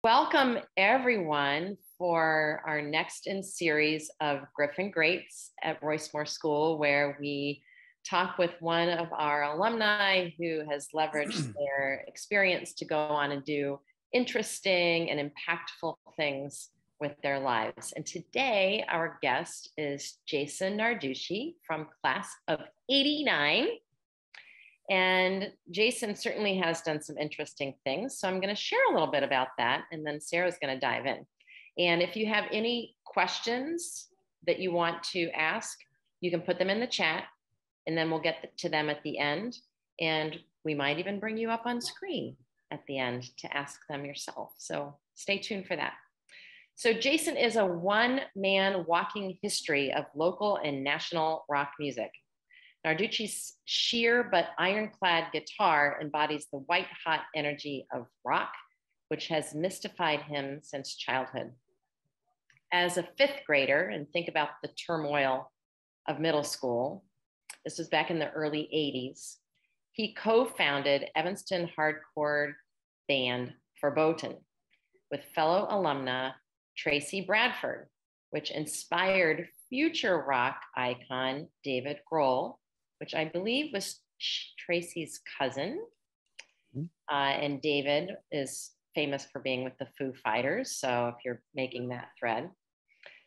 Welcome everyone for our next in series of Griffin Greats at Royce Moore School, where we talk with one of our alumni who has leveraged their experience to go on and do interesting and impactful things with their lives. And today our guest is Jason Narducy from class of '89. And Jason certainly has done some interesting things. So I'm going to share a little bit about that. And then Sarah's going to dive in. And if you have any questions that you want to ask, you can put them in the chat and then we'll get to them at the end. And we might even bring you up on screen at the end to ask them yourself. So stay tuned for that. So Jason is a one-man walking history of local and national rock music. Narducy's sheer but ironclad guitar embodies the white-hot energy of rock, which has mystified him since childhood. As a fifth grader, and think about the turmoil of middle school, this was back in the early '80s, he co-founded Evanston hardcore band Verboten with fellow alumna Tracy Bradford, which inspired future rock icon David Grohl, which I believe was Tracy's cousin. And David is famous for being with the Foo Fighters. So if you're making that thread.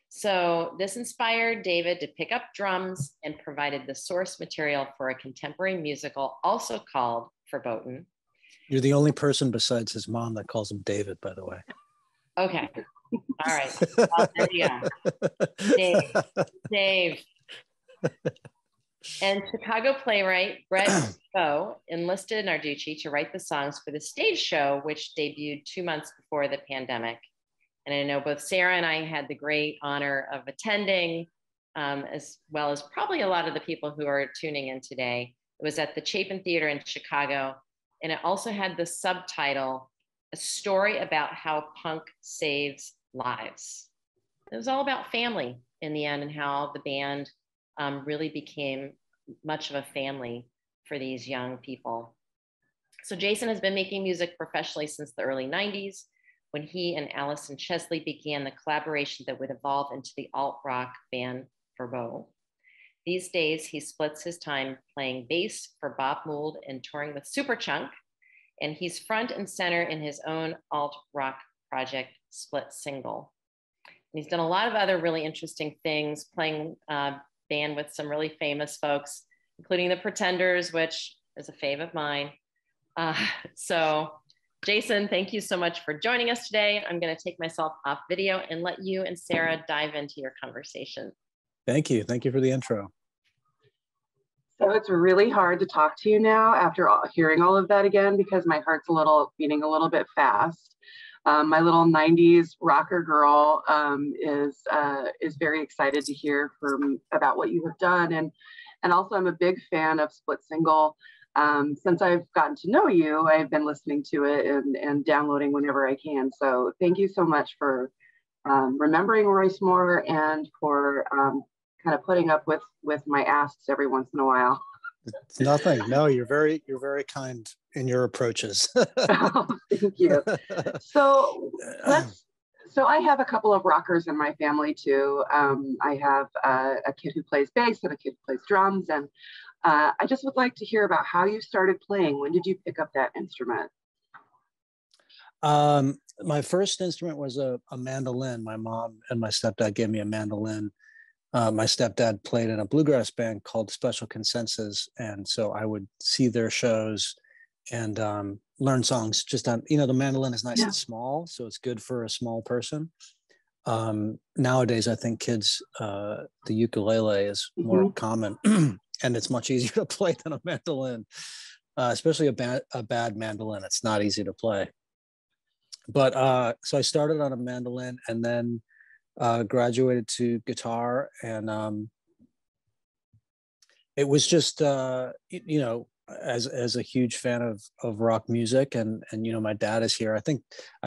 So this inspired David to pick up drums and provided the source material for a contemporary musical also called Verboten. You're the only person besides his mom that calls him David, by the way. Okay. All right. Well, there you go. Dave. And Chicago playwright Brett Bowe enlisted Narducy to write the songs for the stage show, which debuted 2 months before the pandemic. And I know both Sarah and I had the great honor of attending, as well as probably a lot of the people who are tuning in today. It was at the Chapin Theater in Chicago. And it also had the subtitle, A Story About How Punk Saves Lives. It was all about family in the end and how the band really became much of a family for these young people. So Jason has been making music professionally since the early '90s, when he and Allison Chesley began the collaboration that would evolve into the alt-rock band Verboten. These days, he splits his time playing bass for Bob Mould and touring with Superchunk, and he's front and center in his own alt-rock project, Split Single. And he's done a lot of other really interesting things, playing band with some really famous folks, including the Pretenders, which is a fave of mine. So Jason, thank you so much for joining us today. I'm going to take myself off video and let you and Sarah dive into your conversation. Thank you. Thank you for the intro. So it's really hard to talk to you now after hearing all of that again, because my heart's beating a little bit fast. My little '90s rocker girl is very excited to hear about what you have done, and also I'm a big fan of Split Single. Since I've gotten to know you, I've been listening to it and downloading whenever I can. So thank you so much for remembering Royce Moore and for kind of putting up with my asks every once in a while. It's nothing. No, you're very kind in your approaches. Oh, thank you. So I have a couple of rockers in my family too. I have a kid who plays bass and a kid who plays drums, and I just would like to hear about how you started playing. When did you pick up that instrument? My first instrument was a mandolin. My mom and my stepdad gave me a mandolin. My stepdad played in a bluegrass band called Special Consensus, and so I would see their shows and learn songs just on, the mandolin is nice and small, so it's good for a small person. Nowadays, I think kids, the ukulele is more common, and it's much easier to play than a mandolin, especially a bad mandolin. It's not easy to play. But so I started on a mandolin and then graduated to guitar, and it was just as a huge fan of rock music, and my dad is here. I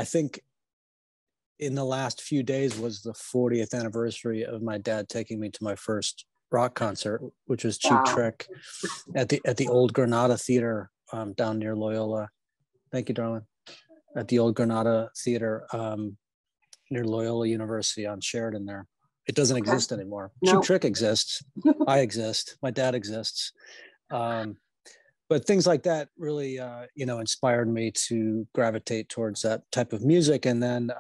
think in the last few days was the 40th anniversary of my dad taking me to my first rock concert, which was Cheap Trick at the old Granada Theater down near Loyola. Thank you, darling. at the old Granada Theater near Loyola University on Sheridan there. It doesn't exist anymore. No. Cheap Trick exists. I exist. My dad exists. But things like that really, inspired me to gravitate towards that type of music. And then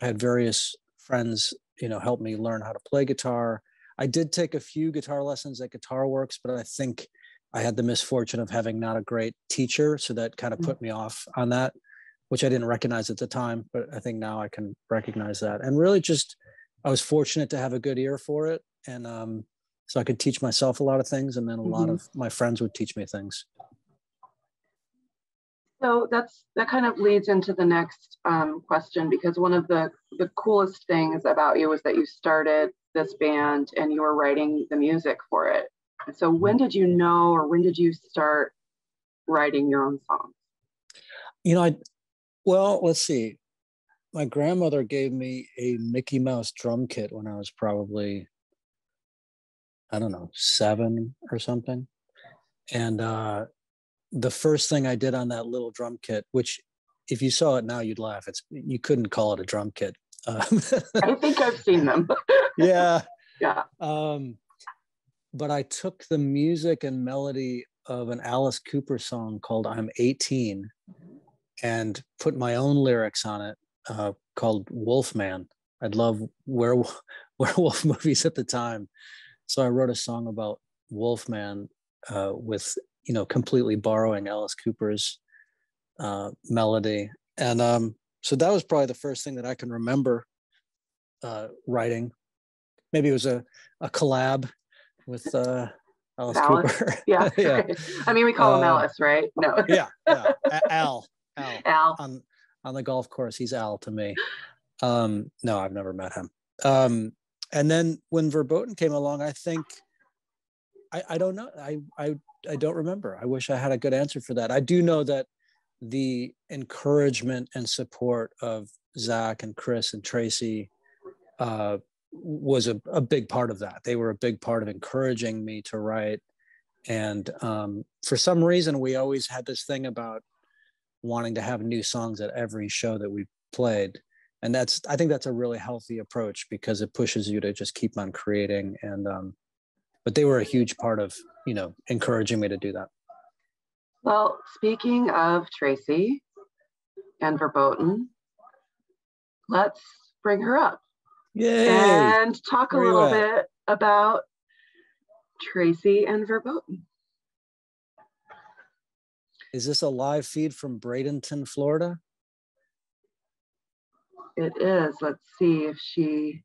I had various friends, help me learn how to play guitar. I did take a few guitar lessons at Guitar Works, but I think I had the misfortune of having not a great teacher. So that kind of put me off on that, which I didn't recognize at the time. But I think now I can recognize that. And really I was fortunate to have a good ear for it. And so I could teach myself a lot of things. And then a lot of my friends would teach me things. So that kind of leads into the next question, because one of the coolest things about you was that you started this band and you were writing the music for it. So when did you know, or when did you start writing your own songs? Well, let's see. My grandmother gave me a Mickey Mouse drum kit when I was probably, 7 or something. And the first thing I did on that little drum kit, which if you saw it now, you'd laugh. You couldn't call it a drum kit. I think I've seen them. Yeah. Yeah. But I took the music and melody of an Alice Cooper song called I'm 18 and put my own lyrics on it, called Wolfman. I'd love werewolf movies at the time. So I wrote a song about Wolfman with, completely borrowing Alice Cooper's melody. And so that was probably the first thing that I can remember writing. Maybe it was a collab with Alice Cooper. Yeah. Yeah. I mean, we call him Alice, right? No. Yeah. Al. Al. On the golf course, he's Al to me. No, I've never met him. And then when Verboten came along, I think I don't know. I don't remember. I wish I had a good answer for that. I do know that the encouragement and support of Zach and Chris and Tracy was a big part of that. They were a big part of encouraging me to write. And for some reason, we always had this thing about wanting to have new songs at every show that we played. And I think that's a really healthy approach, because it pushes you to just keep on creating. And but they were a huge part of, encouraging me to do that. Well, speaking of Tracy and Verboten, let's bring her up. Yay! And talk a little bit about Tracy and Verboten. Is this a live feed from Bradenton, Florida? It is. Let's see if she...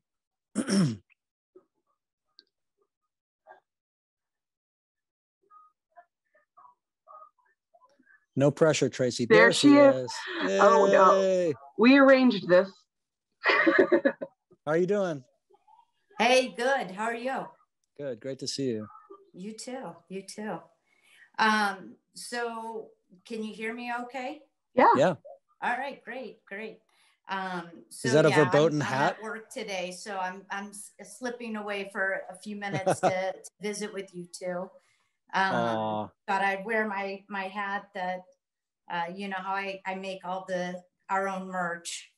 No pressure, Tracy. There she is. Yay. Oh, no. We arranged this. How are you doing? Hey, good. How are you? Good. Great to see you. You too. You too. So can you hear me okay? Yeah. All right. Great. So is that a Verboten hat? I'm at work today, so I'm slipping away for a few minutes to visit with you two. Thought I'd wear my hat that, you know how I make all our own merch.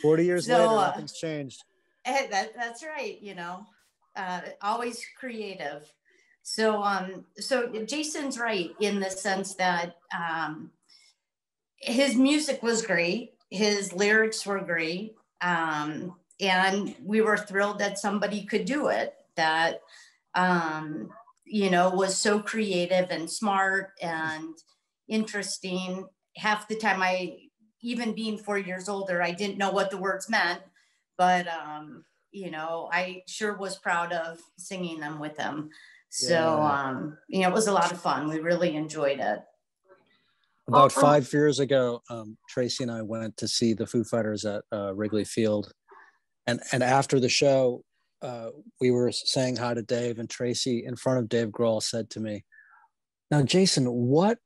40 years later, nothing's changed. That's right. Always creative. So Jason's right in the sense that his music was great. His lyrics were great. And we were thrilled that somebody could do it that, was so creative and smart and interesting. Half the time even being 4 years older, I didn't know what the words meant, but, I sure was proud of singing them with him. So, it was a lot of fun. We really enjoyed it. About 5 years ago, Tracy and I went to see the Foo Fighters at Wrigley Field. And after the show, we were saying hi to Dave, and Tracy, in front of Dave Grohl, said to me, "Now, Jason, what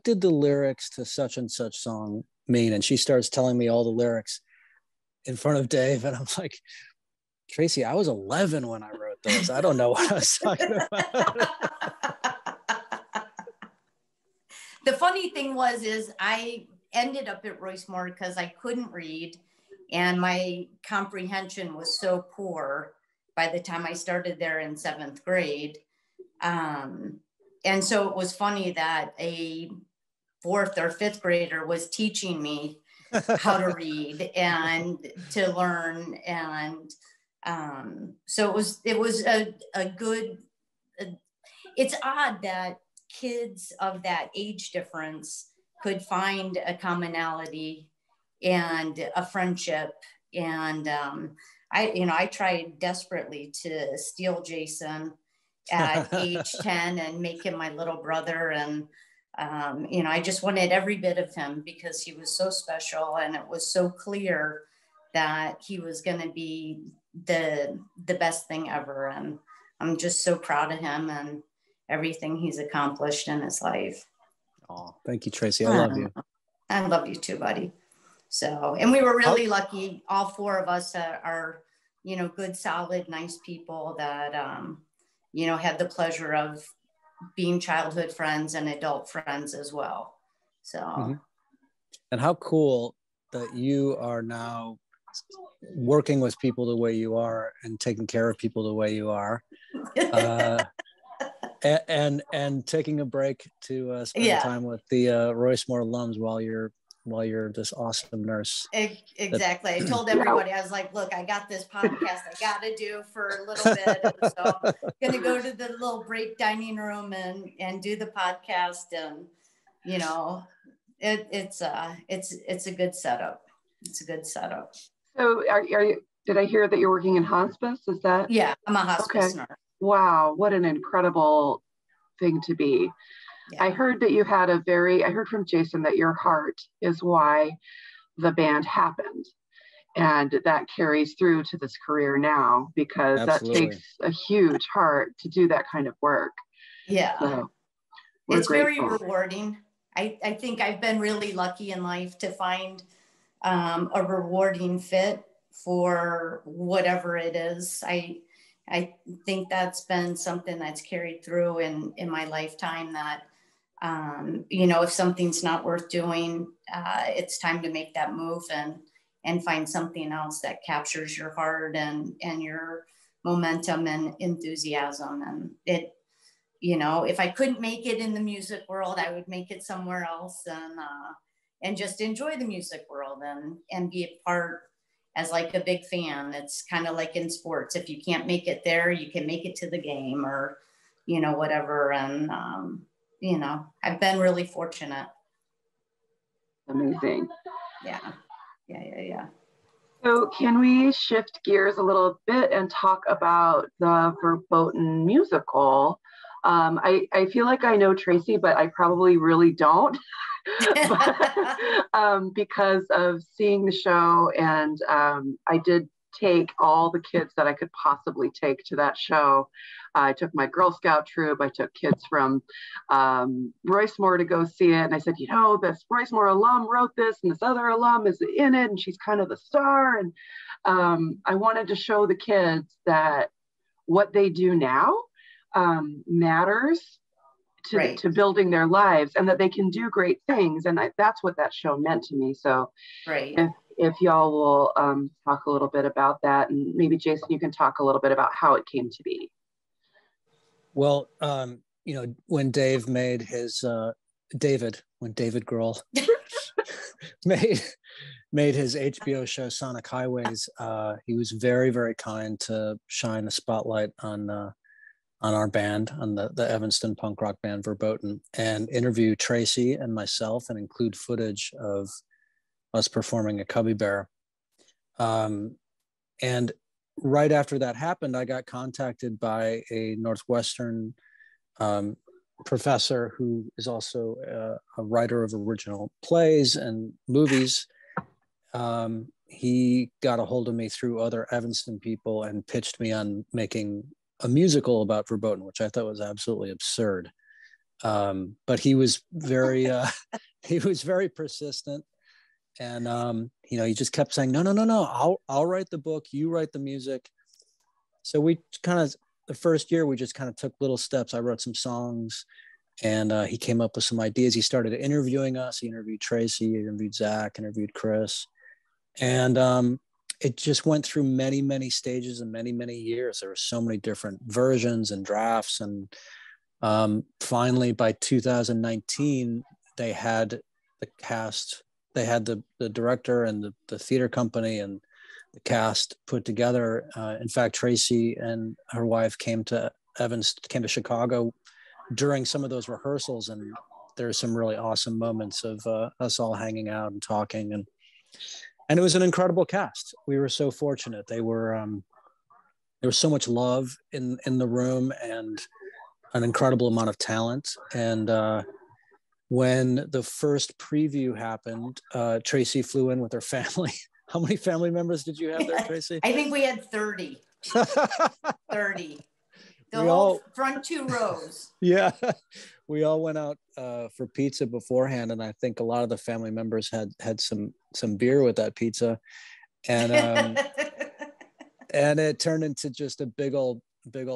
did the lyrics to such and such song mean?" And she starts telling me all the lyrics in front of Dave. And I'm like, "Tracy, I was 11 when I wrote those. I don't know what I was talking about." The funny thing is I ended up at Royce-Moore because I couldn't read and my comprehension was so poor by the time I started there in 7th grade. And so it was funny that a 4th or 5th grader was teaching me how to read and to learn. And so it was a good, it's odd that kids of that age difference could find a commonality and a friendship. And I tried desperately to steal Jason at age 10 and make him my little brother. And I just wanted every bit of him because he was so special, and it was so clear that he was going to be the best thing ever. And I'm just so proud of him and everything he's accomplished in his life. Oh, thank you, Tracy. I love you. I love you too, buddy. So, and we were really lucky. All 4 of us are, good, solid, nice people that, had the pleasure of being childhood friends and adult friends as well. So. And how cool that you are now working with people the way you are and taking care of people the way you are. And taking a break to spend time with the Royce-Moore alums while you're this awesome nurse. Exactly. I told everybody, I was like, look, I got this podcast I got to do for a little bit. And so I'm going to go to the little break dining room and do the podcast. And, it's a good setup. It's a good setup. So did I hear that you're working in hospice? Is that? Yeah, I'm a hospice nurse. Wow, what an incredible thing to be. Yeah. I heard that you had I heard from Jason that your heart is why the band happened. And that carries through to this career now, because Absolutely. That takes a huge heart to do that kind of work. Yeah. So it's grateful. Very rewarding. I think I've been really lucky in life to find a rewarding fit for whatever it is. I think that's been something that's carried through in my lifetime, that, if something's not worth doing, it's time to make that move and find something else that captures your heart and your momentum and enthusiasm. And it, if I couldn't make it in the music world, I would make it somewhere else and just enjoy the music world and be a part as like a big fan. It's kind of like in sports. If you can't make it there, you can make it to the game or, whatever. And, I've been really fortunate. Amazing. Yeah. So can we shift gears a little bit and talk about the Verboten musical? I feel like I know Tracy, but I probably really don't. Because of seeing the show, and I did take all the kids that I could possibly take to that show. I took my Girl Scout troop. I took kids from Royce-Moore to go see it, and I said, this Royce-Moore alum wrote this, and this other alum is in it, and she's kind of the star. And I wanted to show the kids that what they do now matters to building their lives, and that they can do great things. And that's what that show meant to me. So if y'all will talk a little bit about that, and maybe Jason, you can talk a little bit about how it came to be. Well, when Dave made his when David Grohl made his HBO show Sonic Highways, he was very, very kind to shine a spotlight on our band, on the Evanston punk rock band Verboten, and interview Tracy and myself and include footage of us performing at Cubby Bear. And right after that happened, I got contacted by a Northwestern professor who is also a writer of original plays and movies. He got a hold of me through other Evanston people and pitched me on making a musical about Verboten, which I thought was absolutely absurd. But he was very persistent, and he just kept saying, no, I'll write the book, you write the music. So we kind of, the first year, we just kind of took little steps. I wrote some songs, And he came up with some ideas. He started interviewing us. He interviewed Tracy, he interviewed Zach, interviewed Chris. And it just went through many, many stages and many, many years. There were so many different versions and drafts. And finally, by 2019, they had the cast, they had the director and the theater company and the cast put together. In fact, Tracy and her wife came to Chicago during some of those rehearsals, and there's some really awesome moments of us all hanging out and talking, and it was an incredible cast. We were so fortunate. There was so much love in the room and an incredible amount of talent. And when the first preview happened, Tracy flew in with her family. How many family members did you have there, Tracy? I think we had 30. 30. The We whole all- front 2 rows. Yeah, we all went out for pizza beforehand, and I think a lot of the family members had some beer with that pizza, and and it turned into just a big old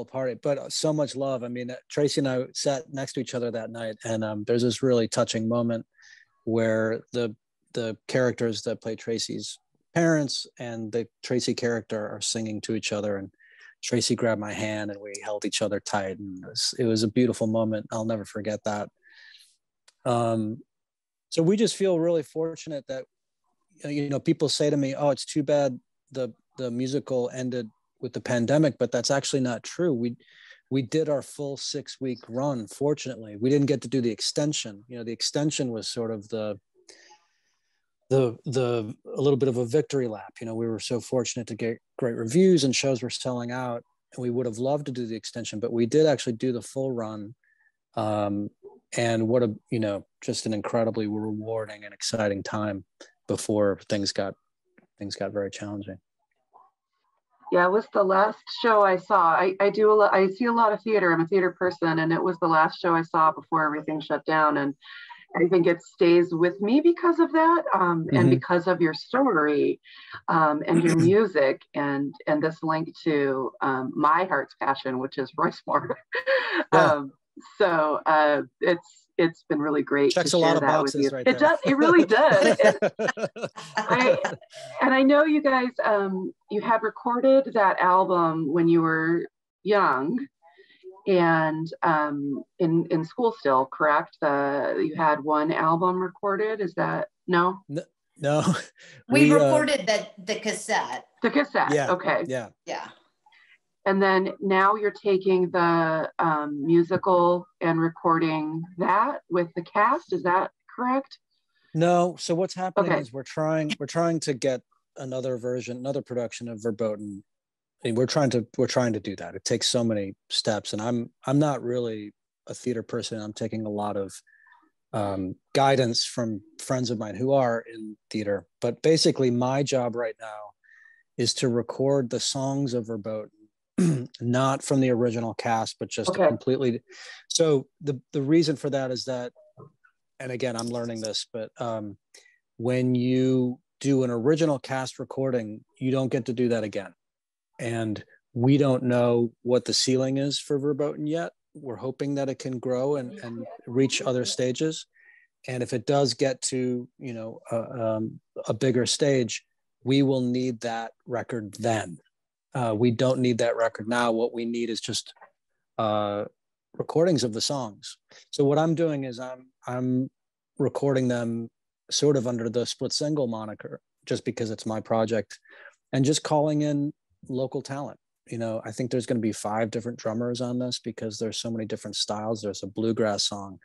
party. But so much love. I mean, Tracy and I sat next to each other that night, and there's this really touching moment where the characters that play Tracy's parents and the Tracy character are singing to each other, and Tracy grabbed my hand and we held each other tight, and it was a beautiful moment. I'll never forget that. So we just feel really fortunate that, people say to me, "Oh, it's too bad the musical ended with the pandemic," but that's actually not true. We did our full 6-week run. Fortunately, we didn't get to do the extension. The extension was sort of a little bit of a victory lap. We were so fortunate to get great reviews and shows were selling out, and we would have loved to do the extension, but we did actually do the full run. And what just an incredibly rewarding and exciting time before things got very challenging. Yeah, it was the last show I saw. I see a lot of theater. I'm a theater person, and it was the last show I saw before everything shut down. And I think it stays with me because of that, and because of your story, and your music, and this link to my heart's passion, which is Roycemore. Yeah. So it's been really great. Checks to a share lot of that boxes with you. right It there. does. It really does. I know you guys. You had recorded that album when you were young. And in school still, correct? You had one album recorded. Is that no? No. We recorded the cassette. The cassette. Yeah. Okay. Yeah. And then now you're taking the musical and recording that with the cast. Is that correct? No. So what's happening is we're trying to get another production of Verboten. I mean, we're trying to do that. It takes so many steps, and I'm not really a theater person. I'm taking a lot of guidance from friends of mine who are in theater. But basically, my job right now is to record the songs of Verboten, not from the original cast, but just completely. So the reason for that is that, and again, I'm learning this, but when you do an original cast recording, you don't get to do that again. And we don't know what the ceiling is for Verboten yet. We're hoping that it can grow and reach other stages. And if it does get to, a bigger stage, we will need that record then. We don't need that record now. What we need is just recordings of the songs. So what I'm doing is I'm recording them sort of under the Split Single moniker, just because it's my project, and just calling in local talent. I think there's going to be 5 different drummers on this because there's so many different styles. There's a bluegrass song,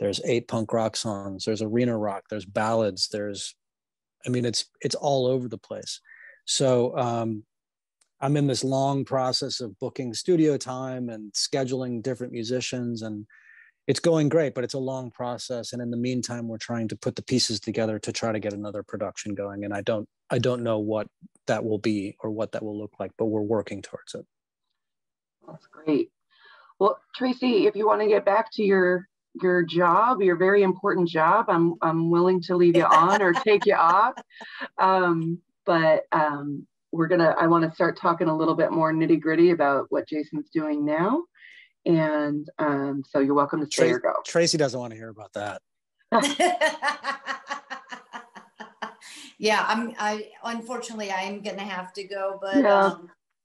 there's 8 punk rock songs, there's arena rock, there's ballads, it's all over the place. So I'm in this long process of booking studio time and scheduling different musicians, and it's going great, but it's a long process. And in the meantime, we're trying to put the pieces together to try to get another production going. And I don't know what that will be or what that will look like, but we're working towards it. That's great. Well, Tracy, if you want to get back to your job, your very important job, I'm willing to leave you on or take you off. But I want to start talking a little bit more nitty gritty about what Jason's doing now. And so you're welcome to stay or go. Tracy doesn't want to hear about that. Yeah, I unfortunately I am gonna have to go, but Yeah.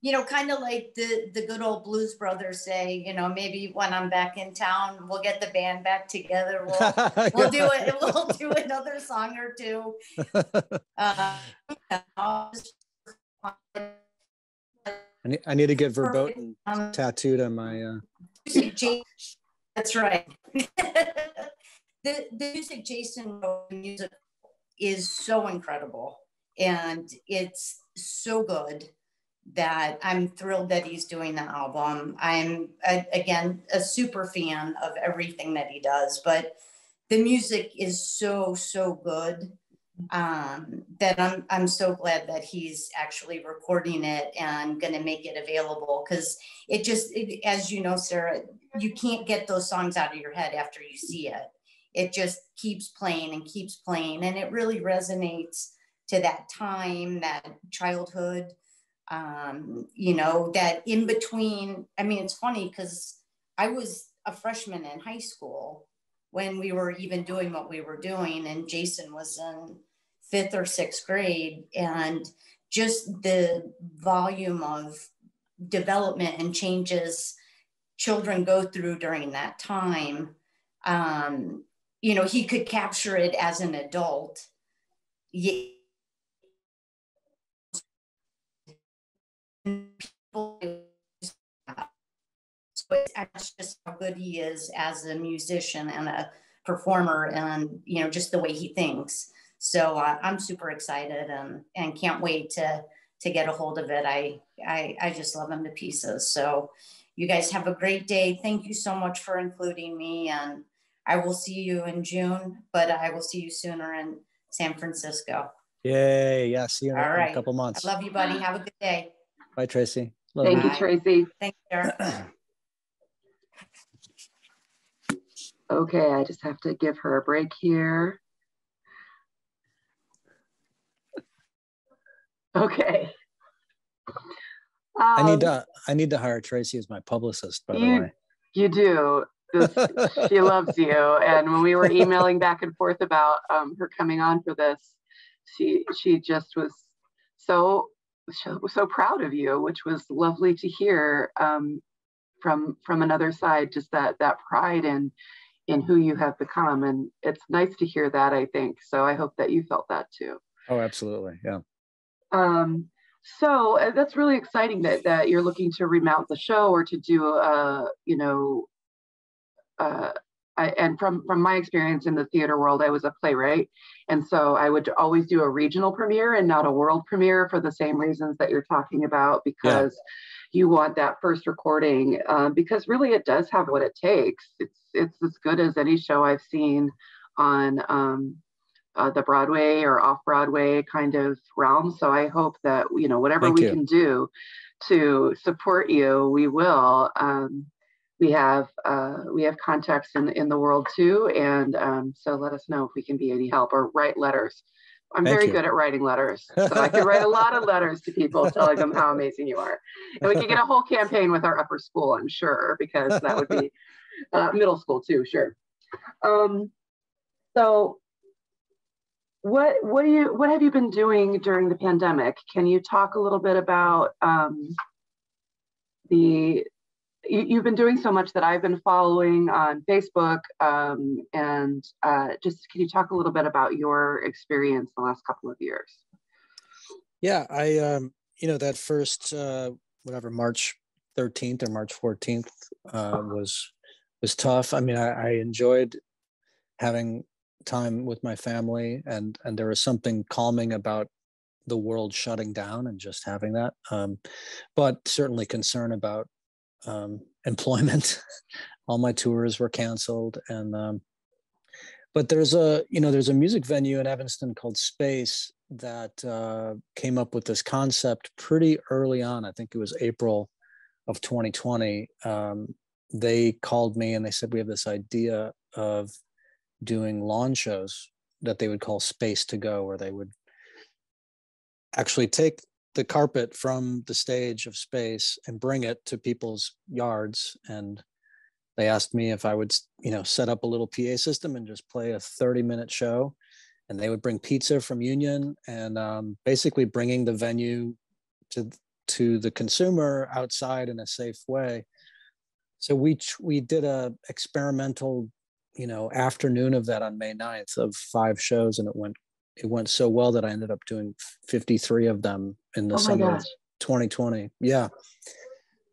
you know, kind of like the good old Blues Brothers say, you know, maybe when I'm back in town, we'll get the band back together. We'll do it. We'll do another song or two. I need to get verboten tattooed on my. That's right. The music Jason wrote, music is so incredible, and it's so good that I'm thrilled that he's doing the album. I'm again a super fan of everything that he does, but the music is so good that I'm so glad that he's actually recording it and going to make it available, because as you know, Sarah, you can't get those songs out of your head after you see it. It just keeps playing and keeps playing, and it really resonates to that time, that childhood, you know, that in between. I mean, it's funny because I was a freshman in high school when we were even doing what we were doing, and Jason was in 5th or 6th grade, and just the volume of development and changes children go through during that time. You know, he could capture it as an adult. So it's just how good he is as a musician and a performer, and you know, just the way he thinks. So I'm super excited and can't wait to get a hold of it. I just love him to pieces. So you guys have a great day. Thank you so much for including me, and I will see you in June, but I will see you sooner in San Francisco. Yay! Yeah, see you in a couple months. I love you, buddy. Have a good day. Bye, Tracy. Thank you, Tracy. Thanks, Sarah. Okay, I just have to give her a break here. Okay. I need to hire Tracy as my publicist, by the way. You do. She loves you. And when we were emailing back and forth about her coming on for this, she just was so proud of you, which was lovely to hear from another side, just that pride in who you have become. And it's nice to hear that, I think. So I hope that you felt that too. Oh, absolutely. Yeah. So that's really exciting that you're looking to remount the show or to do and from my experience in the theater world, I was a playwright, and so I would always do a regional premiere and not a world premiere for the same reasons that you're talking about, because you want that first recording, because really it does have what it takes. It's as good as any show I've seen on the Broadway or off-Broadway kind of realm. So I hope that, whatever we can do to support you, we will. We have contacts in the world too. And so let us know if we can be any help, or write letters. I'm very good at writing letters. So I can write a lot of letters to people telling them how amazing you are. And we can get a whole campaign with our upper school, I'm sure, because that would be middle school too, sure. So what have you been doing during the pandemic? Can you talk a little bit about you've been doing so much that I've been following on Facebook, and just can you talk a little bit about your experience the last couple of years? Yeah, I that first March 13th or March 14th was tough. I mean, I enjoyed having time with my family, and there was something calming about the world shutting down and just having that, but certainly concern about employment. All my tours were canceled, and but there's a music venue in Evanston called Space that came up with this concept pretty early on. I think it was April of 2020. They called me and they said, we have this idea of doing lawn shows that they would call Space to Go, where they would actually take the carpet from the stage of Space and bring it to people's yards and They asked me if I would, set up a little PA system and just play a 30-minute show. And they would bring pizza from Union, and basically bringing the venue to the consumer outside in a safe way. So we did a experimental, afternoon of that on May 9th of 5 shows, and it went so well that I ended up doing 53 of them in the summer of 2020. Yeah.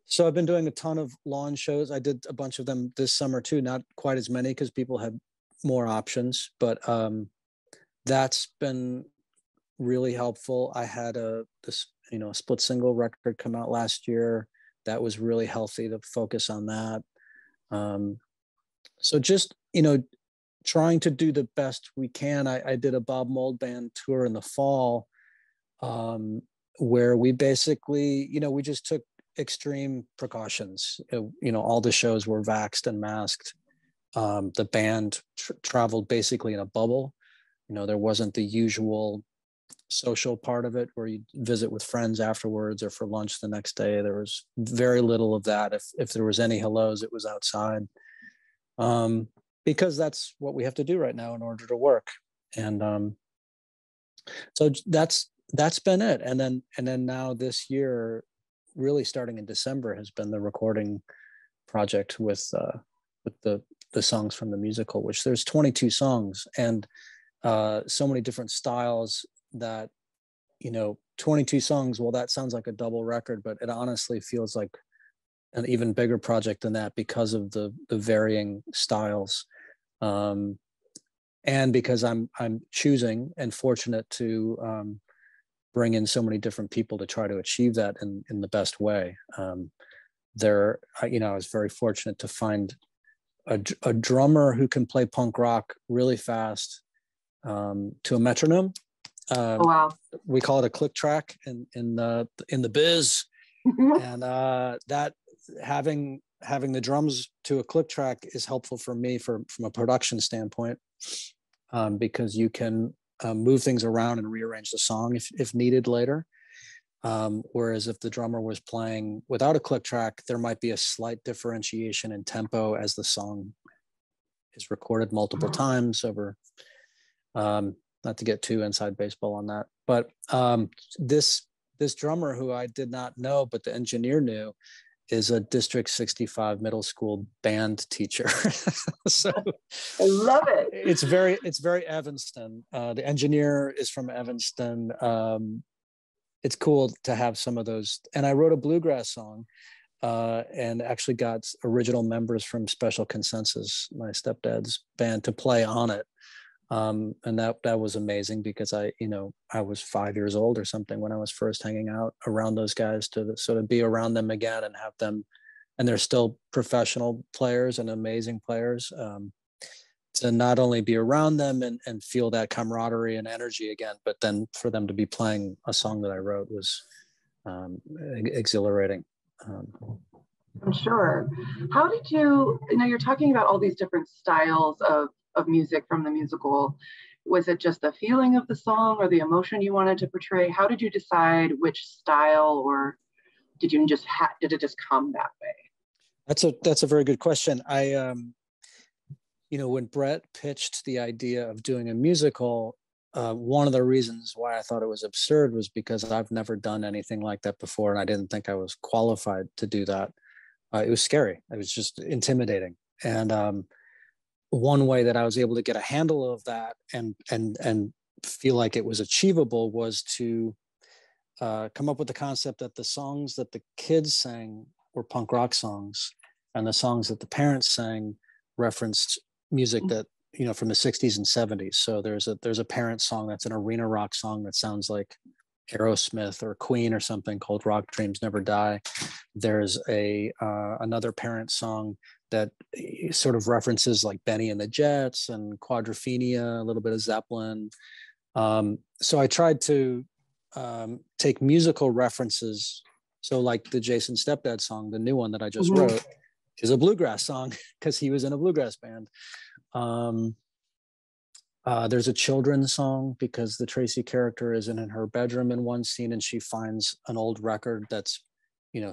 So I've been doing a ton of lawn shows. I did a bunch of them this summer too, not quite as many because people had more options, but that's been really helpful. I had a split single record come out last year. That was really healthy to focus on that. So just, trying to do the best we can. I did a Bob Mould Band tour in the fall, where we basically, we just took extreme precautions. All the shows were vaxxed and masked. The band traveled basically in a bubble. There wasn't the usual social part of it where you visit with friends afterwards or for lunch the next day. There was very little of that. If there was any hellos, it was outside, because that's what we have to do right now in order to work. And so that's been it. And then now this year, really starting in December, has been the recording project with the songs from the musical, which there's 22 songs and so many different styles that, 22 songs, well, that sounds like a double record, but it honestly feels like an even bigger project than that because of the varying styles. And because I'm choosing and fortunate to bring in so many different people to try to achieve that in the best way. I was very fortunate to find a drummer who can play punk rock really fast to a metronome. Wow. We call it a click track in the biz, and that having the drums to a click track is helpful for me from a production standpoint, because you can move things around and rearrange the song if needed later. Whereas if the drummer was playing without a click track, there might be a slight differentiation in tempo as the song is recorded multiple times over. Not to get too inside baseball on that, but this drummer who I did not know, but the engineer knew, is a District 65 middle school band teacher. So I love it. It's very Evanston. The engineer is from Evanston. It's cool to have some of those. And I wrote a bluegrass song, and actually got original members from Special Consensus, my stepdad's band, to play on it. And that was amazing because I was 5 years old or something when I was first hanging out around those guys, to sort of be around them again and have them, and they're still professional players and amazing players, to not only be around them and feel that camaraderie and energy again, but then for them to be playing a song that I wrote was exhilarating. I'm sure. How did you're talking about all these different styles of music from the musical. Was it just the feeling of the song or the emotion you wanted to portray? How did you decide which style, or did it just come that way? That's a very good question. I when Brett pitched the idea of doing a musical, one of the reasons why I thought it was absurd was because I've never done anything like that before, and I didn't think I was qualified to do that. It was scary. It was just intimidating. And one way that I was able to get a handle of that and feel like it was achievable was to come up with the concept that the songs that the kids sang were punk rock songs, and the songs that the parents sang referenced music that from the 60s and 70s. So there's a parent song that's an arena rock song that sounds like Aerosmith or Queen or something, called Rock Dreams Never Die. There's another parent song that sort of references like Benny and the Jets and Quadrophenia, a little bit of Zeppelin. So I tried to take musical references. So like the Jason Stepdad song, the new one that I just wrote, is a bluegrass song because he was in a bluegrass band. There's a children's song because the Tracy character is in her bedroom in one scene and she finds an old record that's,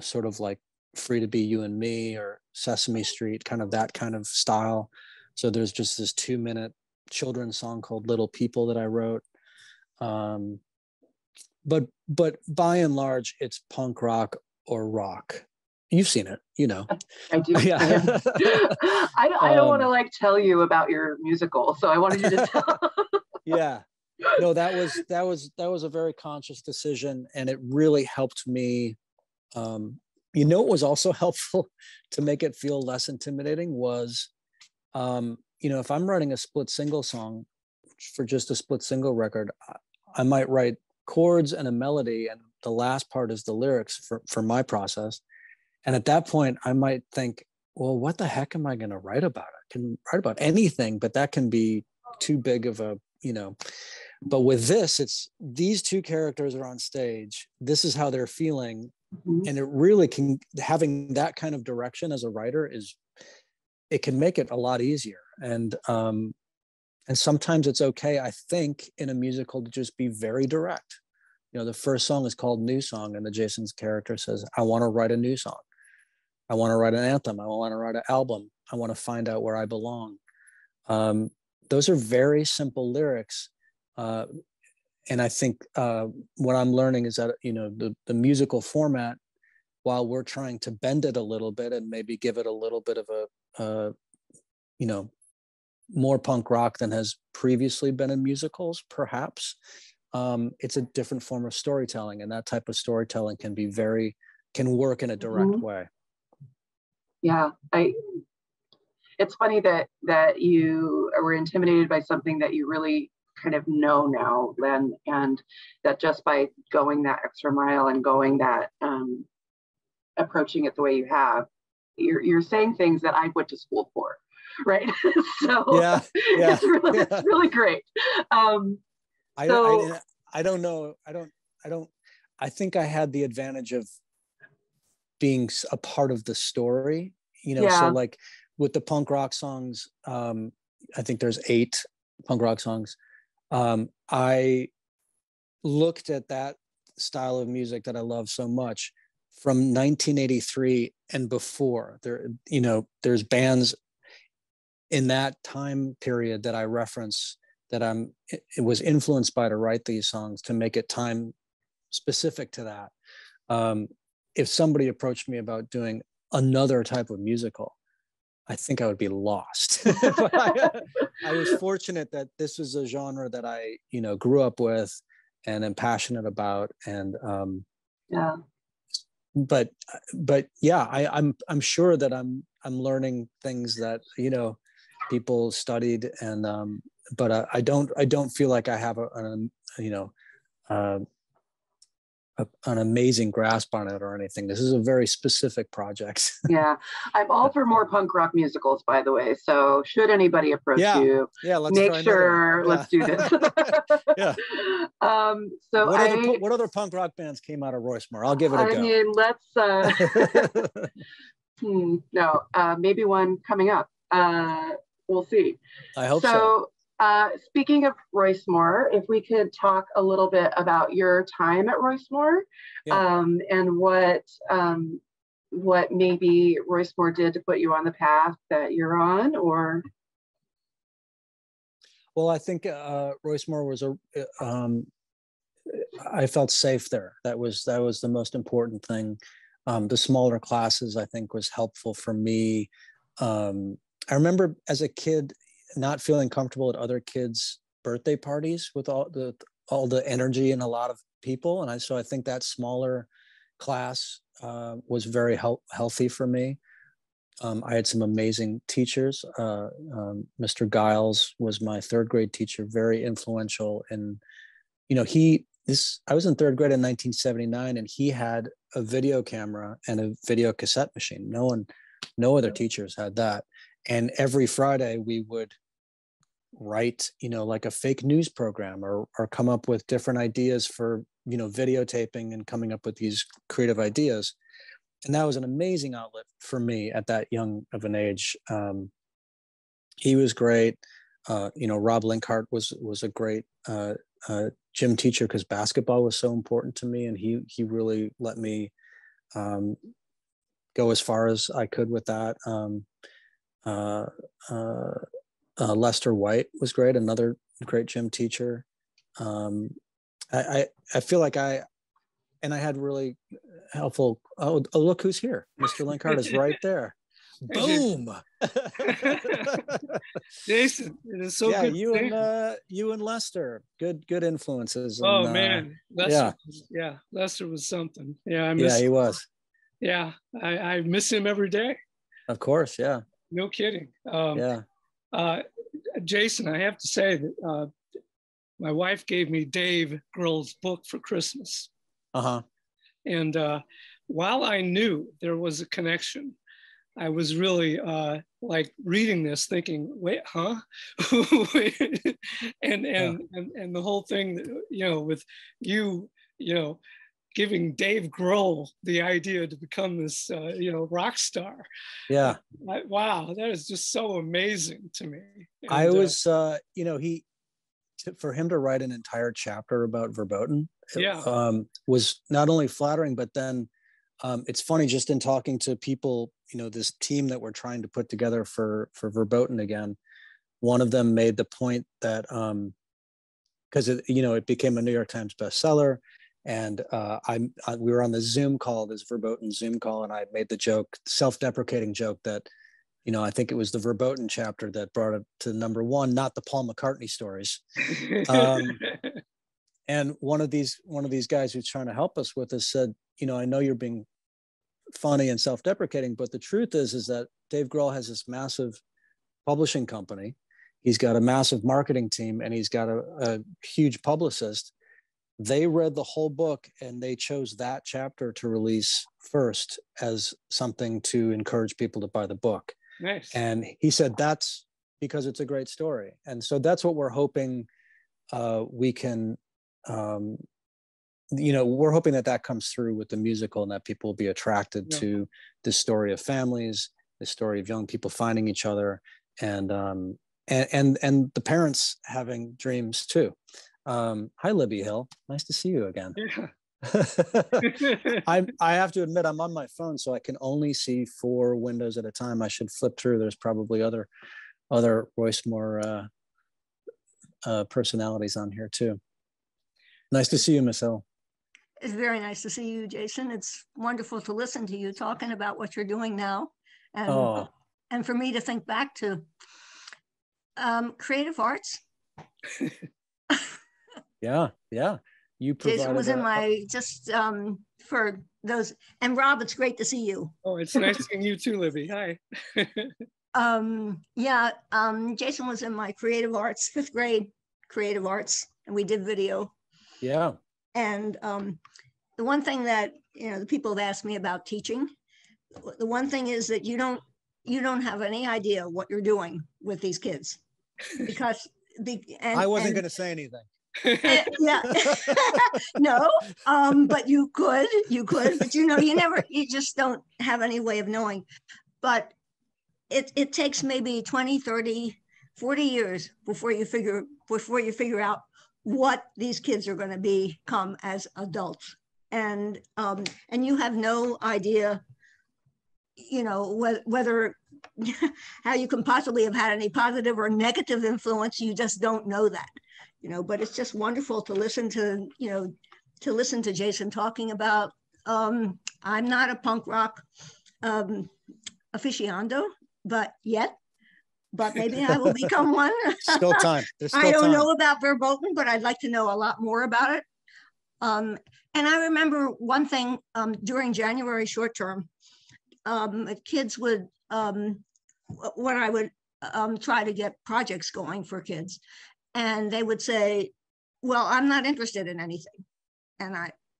sort of like Free to Be You and Me or Sesame Street, kind of that kind of style. So there's just this 2-minute children's song called Little People that I wrote. But by and large, it's punk rock or rock. You've seen it, you know. I do. Yeah. I don't want to like tell you about your musical, so I wanted you to tell. Yeah. No, that was a very conscious decision, and it really helped me. You know, what was also helpful to make it feel less intimidating was, you know, if I'm writing a split single song for just a split single record, I might write chords and a melody, and the last part is the lyrics for my process. And at that point, I might think, well, what the heck am I going to write about? I can write about anything, but that can be too big of a, you know. But with this, it's these two characters are on stage. This is how they're feeling. And it really can, having that kind of direction as a writer it can make it a lot easier. And sometimes it's okay, I think, in a musical to just be very direct. You know, the first song is called New Song, and the Jason's character says, I want to write a new song. I want to write an anthem. I want to write an album. I want to find out where I belong. Those are very simple lyrics. And I think what I'm learning is that, you know, the musical format, while we're trying to bend it a little bit and maybe give it a little bit of a you know, more punk rock than has previously been in musicals, perhaps, it's a different form of storytelling, and that type of storytelling can work in a direct way. Yeah, it's funny that you were intimidated by something that you really kind of know now, Len, and that just by going that extra mile and going that approaching it the way you have, you're saying things that I went to school for, right? So yeah. It's really great. I don't know. I think I had the advantage of being a part of the story, you know. So like with the punk rock songs, I think there's 8 punk rock songs. I looked at that style of music that I love so much from 1983 and before. There, you know, there's bands in that time period that I reference that it was influenced by to write these songs to make it time specific to that. If somebody approached me about doing another type of musical, I think I would be lost. But I was fortunate that this was a genre that I, you know, grew up with and am passionate about. And but yeah, I'm sure that I'm learning things that, you know, people studied, and but I don't feel like I have an amazing grasp on it or anything. This is a very specific project. Yeah, I'm all for more punk rock musicals, by the way. So should anybody approach you, let's make sure, let's do this. Yeah. So what other punk rock bands came out of Roycemore? I'll give it a go. I mean, let's no, maybe one coming up. We'll see. I hope so. Speaking of Roycemore, if we could talk a little bit about your time at Roycemore, and what maybe Roycemore did to put you on the path that you're on, or. Well, I think Roycemore was I felt safe there. That was the most important thing. The smaller classes, I think, was helpful for me. I remember as a kid not feeling comfortable at other kids' birthday parties with all the energy and a lot of people. And so I think that smaller class was very healthy for me. I had some amazing teachers. Mr. Giles was my 3rd grade teacher, very influential. And, you know, I was in 3rd grade in 1979, and he had a video camera and a video cassette machine. No other teachers had that. And every Friday we would write, you know, like a fake news program or come up with different ideas for, you know, videotaping and coming up with these creative ideas. And that was an amazing outlet for me at that young of an age. He was great. You know, Rob Linkhart was a great gym teacher because basketball was so important to me. And he really let me go as far as I could with that. Lester White was great, another great gym teacher. I feel like I had really helpful. Oh, look who's here! Mr. Linkart is right there. Boom. Jason, it is so good. You and Lester, good influences. Oh and, man, Lester, Lester was something. Yeah, I miss. Yeah, he was. Yeah, I miss him every day. Of course, yeah. No kidding. Jason, I have to say that my wife gave me Dave Grohl's book for Christmas. And while I knew there was a connection, I was really like reading this thinking, wait, huh? and the whole thing, with you, giving Dave Grohl the idea to become this, rock star. Yeah. Wow, that is just so amazing to me. And, I was, for him to write an entire chapter about verboten, was not only flattering, but then it's funny, just in talking to people, this team that we're trying to put together for verboten again, one of them made the point that because it became a New York Times bestseller, and we were on the Zoom call, this verboten Zoom call, and I made the joke, self-deprecating joke, that I think it was the verboten chapter that brought it to #1, not the Paul McCartney stories. And one of these guys who's trying to help us with this said, I know you're being funny and self-deprecating, but the truth is that Dave Grohl has this massive publishing company. He's got a massive marketing team, and he's got a huge publicist. They read the whole book, and they chose that chapter to release first as something to encourage people to buy the book. Nice. And he said that's because it's a great story. And so that's what we're hoping we can, we're hoping that comes through with the musical, and that people will be attracted to the story of families, the story of young people finding each other, and the parents having dreams too. Hi, Libby Hill. Nice to see you again. Yeah. I have to admit, I'm on my phone, so I can only see 4 windows at a time. I should flip through. There's probably other Royce Moore personalities on here too. Nice to see you, Miss Hill. It's very nice to see you, Jason. It's wonderful to listen to you talking about what you're doing now, and for me to think back to creative arts. Yeah. You provided. Jason was in my for those, and Rob, it's great to see you. Oh, it's nice seeing you too, Libby. Hi. Jason was in my creative arts, 5th grade creative arts, and we did video. Yeah. And the one thing that the people have asked me about teaching, the one thing is that you don't have any idea what you're doing with these kids, because I wasn't going to say anything. Yeah. No, but you could, but you just don't have any way of knowing. But it takes maybe 20, 30, 40 years before you figure out what these kids are going to become as adults. And you have no idea, whether how you can possibly have had any positive or negative influence. You just don't know that. But it's just wonderful to listen to Jason talking about. I'm not a punk rock aficionado, but maybe I will become one. Still time. I don't know about verboten, but I'd like to know a lot more about it. And I remember one thing during January short term, kids would, when I would try to get projects going for kids, and they would say, well, I'm not interested in anything. And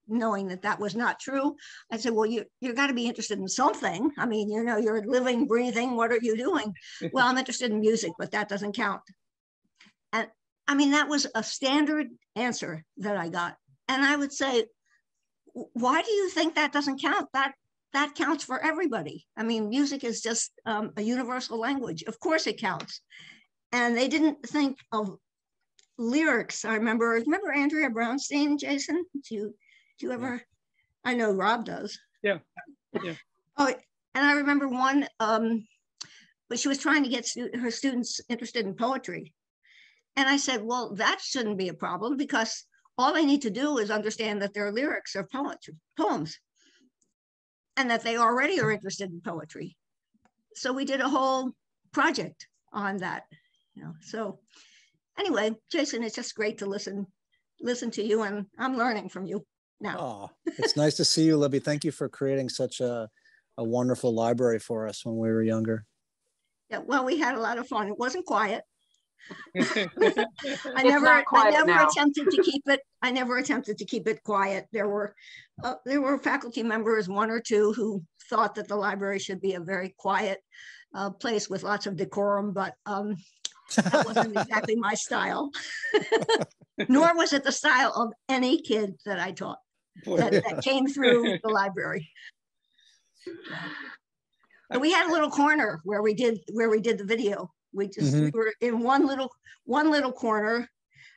knowing that was not true, I said, well, you got to be interested in something. I mean, you're living, breathing, what are you doing? Well, I'm interested in music, but that doesn't count. And I mean, that was a standard answer that I got. And I would say, why do you think that doesn't count? That counts for everybody. I mean, music is just a universal language. Of course it counts. And they didn't think of lyrics. I remember Andrea Brownstein, Jason? Do you ever? Yeah. I know Rob does. Yeah. Oh, And I remember one, but she was trying to get her students interested in poetry. And I said, well, that shouldn't be a problem because all they need to do is understand that their lyrics are poems and that they already are interested in poetry. So we did a whole project on that, So anyway, Jason, it's just great to listen to you, and I'm learning from you now. Oh, it's nice to see you, Libby. Thank you for creating such a wonderful library for us when we were younger. Yeah, well, we had a lot of fun. It wasn't quiet. I never attempted to keep it. I never attempted to keep it quiet. There were faculty members, one or two, who thought that the library should be a very quiet place with lots of decorum, but that wasn't exactly my style. Nor was it the style of any kid that I taught that came through the library. But we had a little corner where we did the video. We were in one little corner.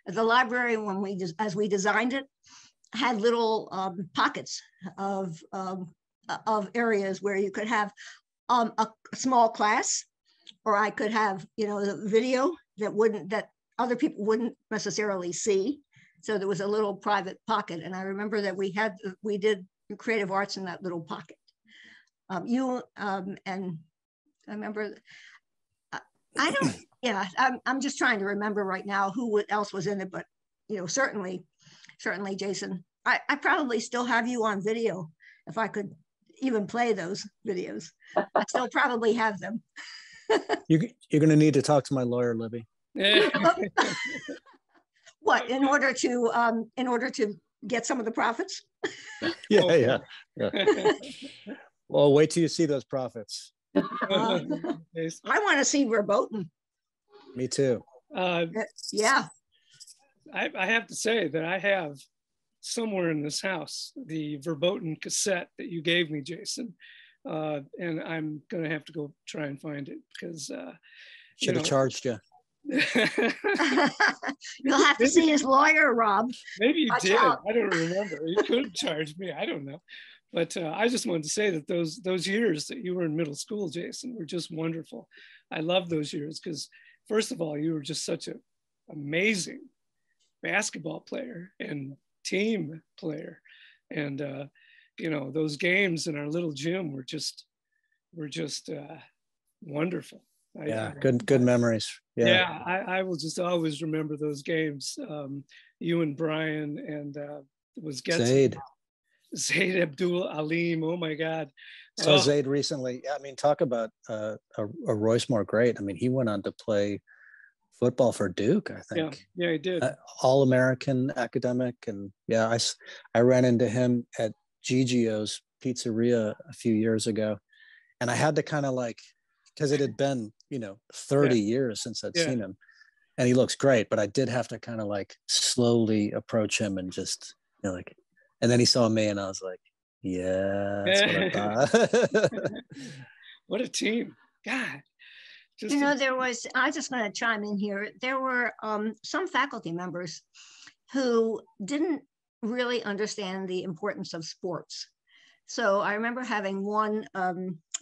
The library, as we designed it, had little pockets of areas where you could have a small class, or I could have the video that other people wouldn't necessarily see. So there was a little private pocket, and I remember that we did creative arts in that little pocket. And I remember. I'm just trying to remember right now who else was in it, but certainly Jason. I probably still have you on video if I could even play those videos. I still probably have them. You're going to need to talk to my lawyer, Libby. What, in order to get some of the profits? Yeah. Well, wait till you see those profits. I want to see verboten. Me too. Yeah. I have to say that I have somewhere in this house the verboten cassette that you gave me, Jason, and I'm going to have to go try and find it because should have charged you. You'll have to see his lawyer, Rob. Maybe you did. I don't remember. You could have charged me. I don't know. But I just wanted to say that those years that you were in middle school, Jason, were just wonderful. I love those years because, first of all, you were just such an amazing basketball player and team player. And, those games in our little gym were just wonderful. Good memories. Yeah, I will just always remember those games. You and Brian and was Zaid Abdul Alim. Oh my God. So Zaid recently, I mean, talk about a Roycemore great. I mean, he went on to play football for Duke, I think. Yeah, he did. All-American academic. And I ran into him at Gigio's Pizzeria a few years ago. And I had to kind of because it had been, 30 years since I'd seen him. And he looks great, but I did have to kind of slowly approach him and just, and then he saw me and I was like, yeah, that's what I thought. What a team. God. I'm just going to chime in here. There were some faculty members who didn't really understand the importance of sports. So I remember having one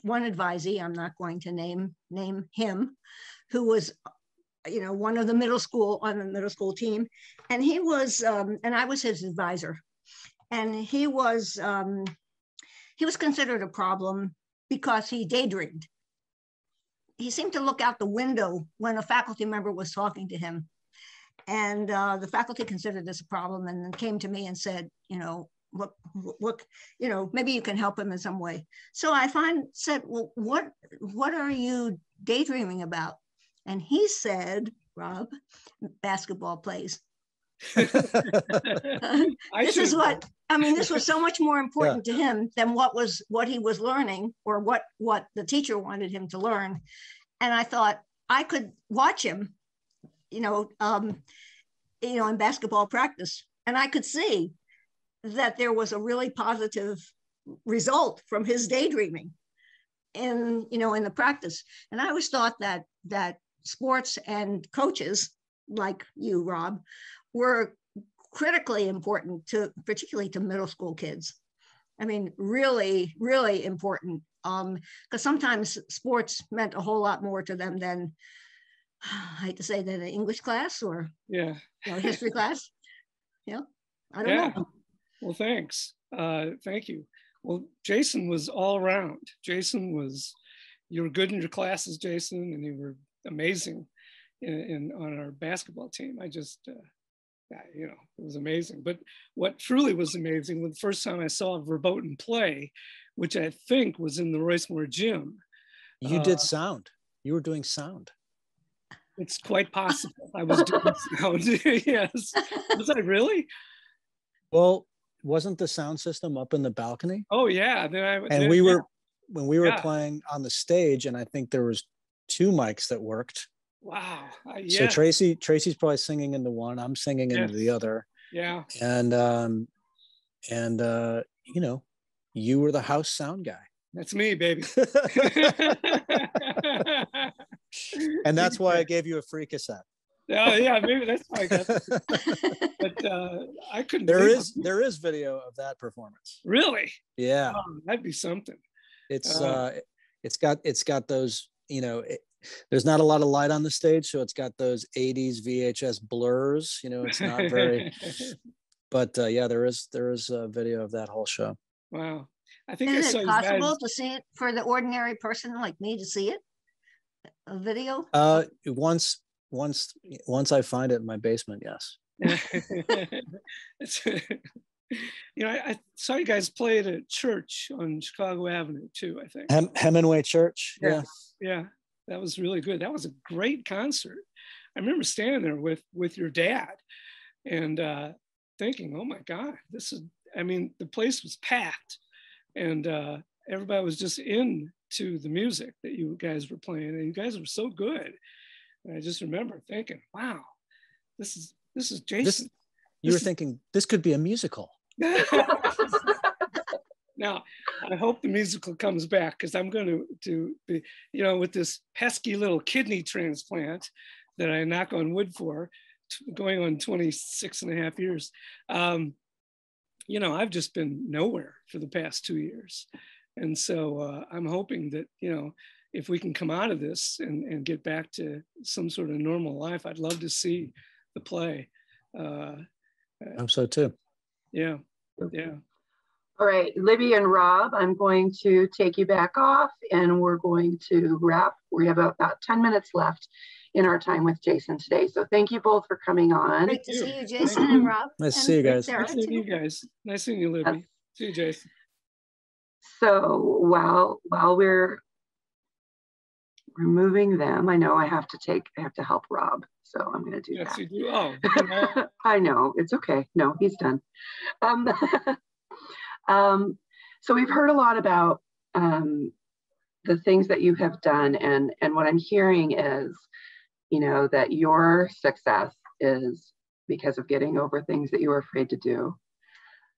advisee, I'm not going to name him, who was, one of the middle school team. And he was, and I was his advisor. And he was considered a problem because he daydreamed. He seemed to look out the window when a faculty member was talking to him. And the faculty considered this a problem and then came to me and said, look, maybe you can help him in some way. So I said, well, what are you daydreaming about? And he said, Rob, basketball plays. This was so much more important to him than what he was learning or what the teacher wanted him to learn. And I thought I could watch him, in basketball practice, and I could see that there was a really positive result from his daydreaming in the practice. And I always thought that sports and coaches like you, Rob, were critically important particularly to middle school kids. I mean, really, really important. Because sometimes sports meant a whole lot more to them than, I hate to say, than an English class or history class. Yeah, I don't know. Well, thanks. Thank you. Well, Jason was all around. You were good in your classes, Jason, and you were amazing on our basketball team. I just, it was amazing. But what truly was amazing was the first time I saw Verboten play, which I think was in the Royce-Moore gym. You did sound. You were doing sound. It's quite possible. I was doing sound. Yes. Was I really? Well, wasn't the sound system up in the balcony? Oh yeah. When we were playing on the stage, and I think there was 2 mics that worked. Wow. So Tracy's probably singing into one. I'm singing into the other. Yeah. And you were the house sound guy. That's me, baby. And that's why I gave you a free cassette. Yeah, maybe that's why I got it. But I couldn't. There is video of that performance. Really? Yeah. Oh, that'd be something. It's got those, there's not a lot of light on the stage, so it's got those 80s VHS blurs. It's not very. But there is a video of that whole show. Wow. I think is it possible to see it for the ordinary person like me to see it? A video? Once I find it in my basement, yes. I saw you guys play at a church on Chicago Avenue too, I think. Hemingway Church. Yeah. That was really good. That was a great concert. I remember standing there with your dad and thinking, oh my God, the place was packed and everybody was just into the music that you guys were playing, and you guys were so good. And I just remember thinking, wow, this is Jason. You were thinking this could be a musical. Now, I hope the musical comes back, because I'm going to be, with this pesky little kidney transplant that I knock on wood for, going on 26 and a half years. I've just been nowhere for the past 2 years. And so I'm hoping that, if we can come out of this and get back to some sort of normal life, I'd love to see the play. I'm so too. Yeah. All right, Libby and Rob, I'm going to take you back off and we're going to wrap. We have about 10 minutes left in our time with Jason today. So thank you both for coming on. Great to see you, Jason and Rob. Nice to see you guys. Nice seeing you guys. Nice seeing you, Libby. See you, Jason. So while we're removing them, I know I have to help Rob. So I'm going to do that. You do. Oh. I know, it's okay. No, he's done. So we've heard a lot about the things that you have done, and what I'm hearing is, that your success is because of getting over things that you were afraid to do,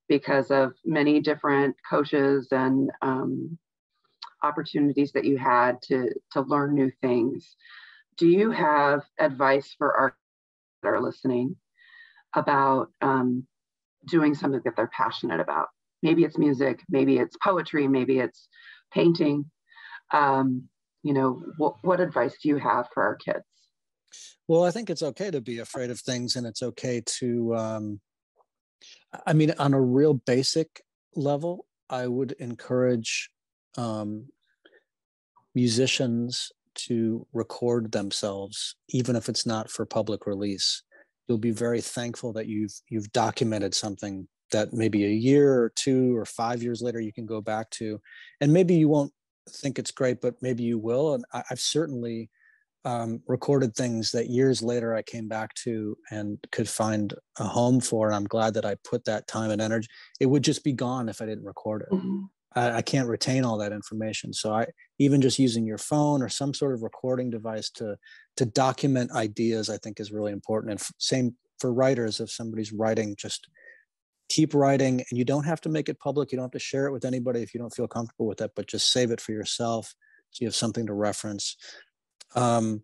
because of many different coaches and opportunities that you had to learn new things. Do you have advice for our that are listening about doing something that they're passionate about? Maybe it's music, maybe it's poetry, maybe it's painting. What advice do you have for our kids? Well, I think it's okay to be afraid of things, and it's okay to, on a real basic level, I would encourage musicians to record themselves, even if it's not for public release. You'll be very thankful that you've documented something that maybe a year or 2 or 5 years later you can go back to, and maybe you won't think it's great, but maybe you will. And I've certainly recorded things that years later I came back to and could find a home for, and I'm glad that I put that time and energy. It would just be gone if I didn't record it. Mm-hmm. I can't retain all that information. So even just using your phone or some sort of recording device to document ideas, I think is really important. And same for writers. If somebody's writing, just keep writing, and you don't have to make it public. You don't have to share it with anybody if you don't feel comfortable with that, but just save it for yourself so you have something to reference. There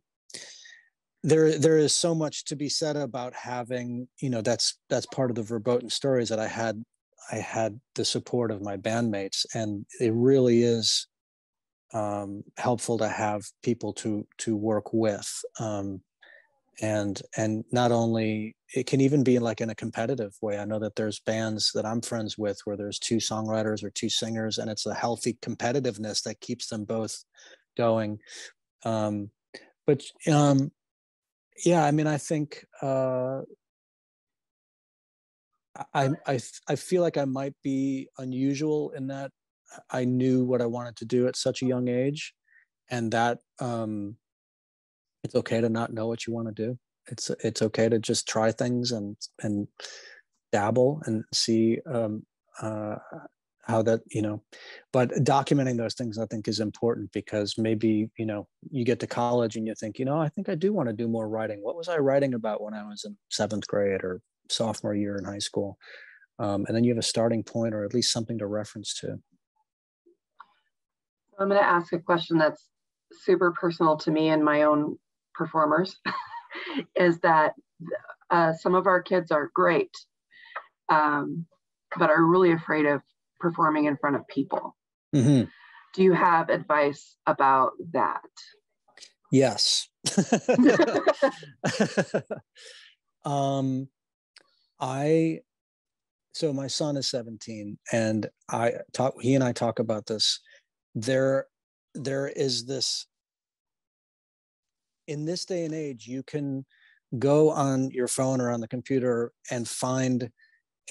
is so much to be said about having, that's part of the Verboten stories, that I had had the support of my bandmates, and it really is helpful to have people to work with. And not only, it can even be like in a competitive way. I know that there's bands that I'm friends with where there's 2 songwriters or 2 singers, and it's a healthy competitiveness that keeps them both going. But yeah, I mean, I think I feel like I might be unusual in that I knew what I wanted to do at such a young age, and that it's okay to not know what you want to do. It's okay to just try things and dabble and see how that, you know, but documenting those things I think is important, because maybe, you know, you get to college and you think, you know, I think I do want to do more writing. What was I writing about when I was in 7th grade or sophomore year in high school? And then you have a starting point, or at least something to reference to. I'm going to ask a question that's super personal to me and my own performers. Is that some of our kids are great, but are really afraid of performing in front of people. Mm-hmm. Do you have advice about that? Yes. So my son is 17, and he and I talk about this. There is this, in this day and age, you can go on your phone or on the computer and find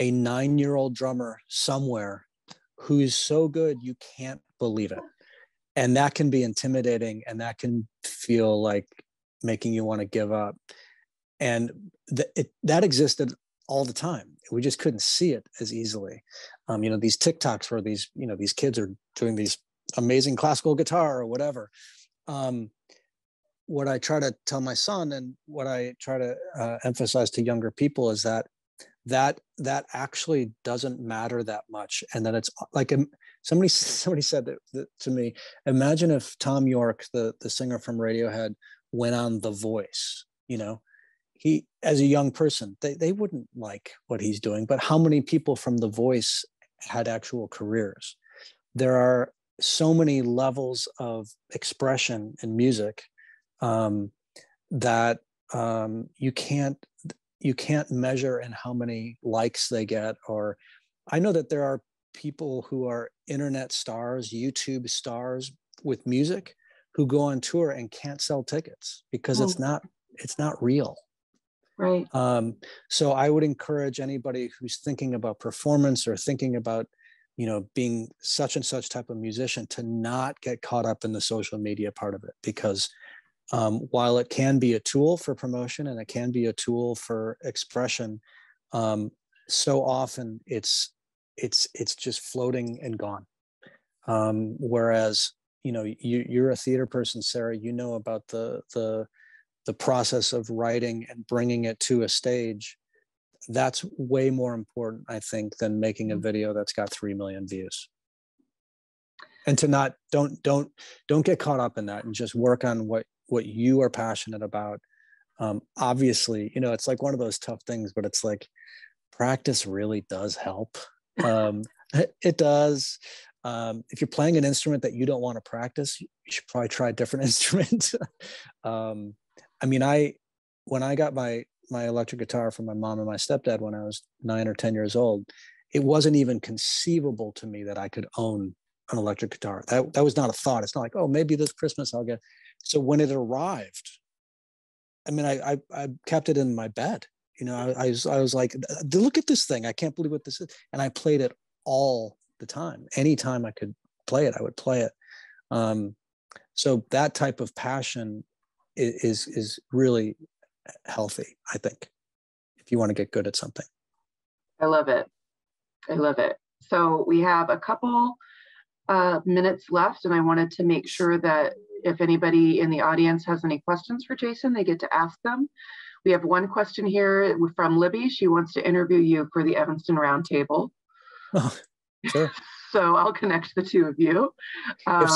a 9-year-old drummer somewhere who's so good you can't believe it. And that can be intimidating, and that can feel like making you want to give up. And that existed all the time. We just couldn't see it as easily. You know, these TikToks where these, you know, these kids are doing these amazing classical guitar or whatever. What I try to tell my son, and what I try to emphasize to younger people, is that actually doesn't matter that much. And that it's like, somebody said that to me, imagine if Tom York, the singer from Radiohead, went on The Voice. You know, he, as a young person, they wouldn't like what he's doing, but how many people from The Voice had actual careers? There are so many levels of expression in music that you can't measure in how many likes they get. Or I know that there are people who are internet stars, YouTube stars with music, who go on tour and can't sell tickets because it's not real. Right. So I would encourage anybody who's thinking about performance or thinking about, you know, being such and such type of musician, to not get caught up in the social media part of it, because while it can be a tool for promotion and it can be a tool for expression, so often it's just floating and gone. Whereas, you know, you're a theater person, Sarah, you know about the process of writing and bringing it to a stage. That's way more important, I think, than making a video that's got 3 million views. And to don't get caught up in that, and just work on what you are passionate about. Obviously, you know, it's like one of those tough things, but it's like, practice really does help. It does. If you're playing an instrument that you don't want to practice, you should probably try a different instrument. I mean, when I got my electric guitar from my mom and my stepdad when I was 9 or 10 years old, it wasn't even conceivable to me that I could own an electric guitar. That was not a thought. It's not like, oh, maybe this Christmas I'll get. So when it arrived, I mean, I kept it in my bed. You know, I was like, look at this thing. I can't believe what this is. And I played it all the time. Anytime I could play it, I would play it. So that type of passion is really healthy, I think, if you want to get good at something. I love it. I love it. So we have a couple minutes left, and I wanted to make sure that if anybody in the audience has any questions for Jason, they get to ask them. We have one question here from Libby. She wants to interview you for the Evanston Roundtable. Oh, sure. So I'll connect the two of you. If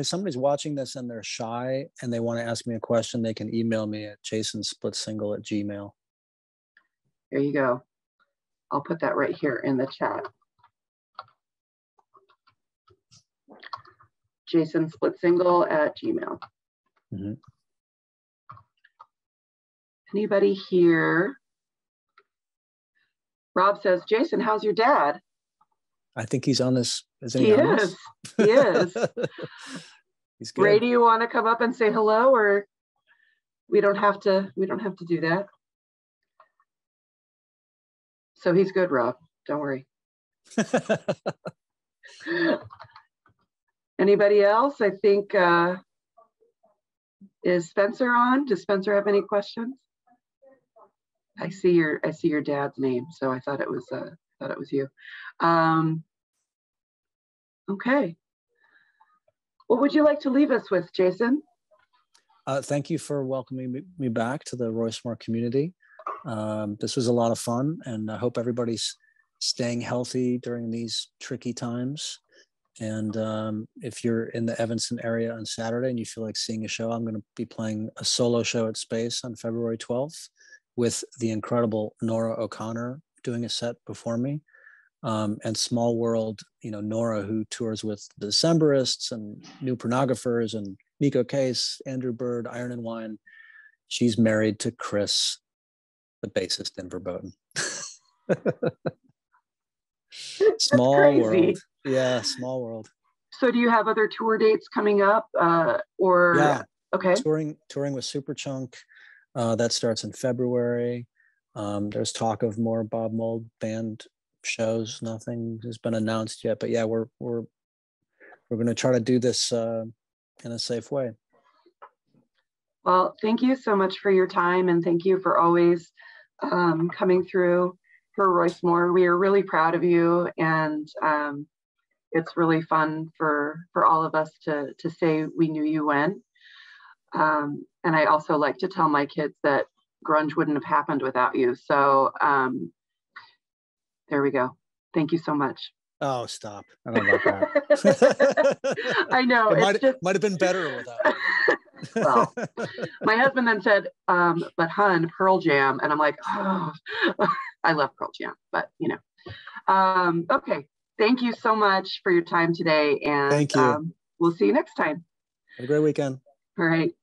somebody's watching this and they're shy and they want to ask me a question, they can email me at jasonsplitsingle@gmail.com. There you go. I'll put that right here in the chat. jasonsplitsingle@gmail. Mm-hmm. Anybody here? Rob says, Jason, how's your dad? I think he's on this. He is. He is. He's good. Ray, do you want to come up and say hello, or we don't have to do that? So he's good, Rob. Don't worry. Anybody else? I think is Spencer on? Does Spencer have any questions? I see your dad's name, so I thought it was you. Okay. What would you like to leave us with, Jason? Thank you for welcoming me back to the Royce-Moore community. This was a lot of fun, and I hope everybody's staying healthy during these tricky times. And if you're in the Evanston area on Saturday and you feel like seeing a show, I'm going to be playing a solo show at Space on February 12th with the incredible Nora O'Connor doing a set before me. And Small World, Nora, who tours with the Decemberists and New Pornographers and Nico Case, Andrew Bird, Iron and Wine. She's married to Chris, the bassist in Verboten. Small world. Yeah, small world. So do you have other tour dates coming up? Or yeah, okay. Touring with Superchunk. That starts in February. There's talk of more Bob Mould band shows. Nothing has been announced yet, but yeah, we're going to try to do this in a safe way. Well, thank you so much for your time, and thank you for always coming through for Royce-Moore. We are really proud of you, and it's really fun for all of us to say we knew you when. And I also like to tell my kids that grunge wouldn't have happened without you. So there we go. Thank you so much. Oh, stop. I don't know about that. I know. It might have been better without you. Well, my husband then said, but hun, Pearl Jam. And I'm like, oh, I love Pearl Jam, but okay. Thank you so much for your time today. And thank you. We'll see you next time. Have a great weekend. All right.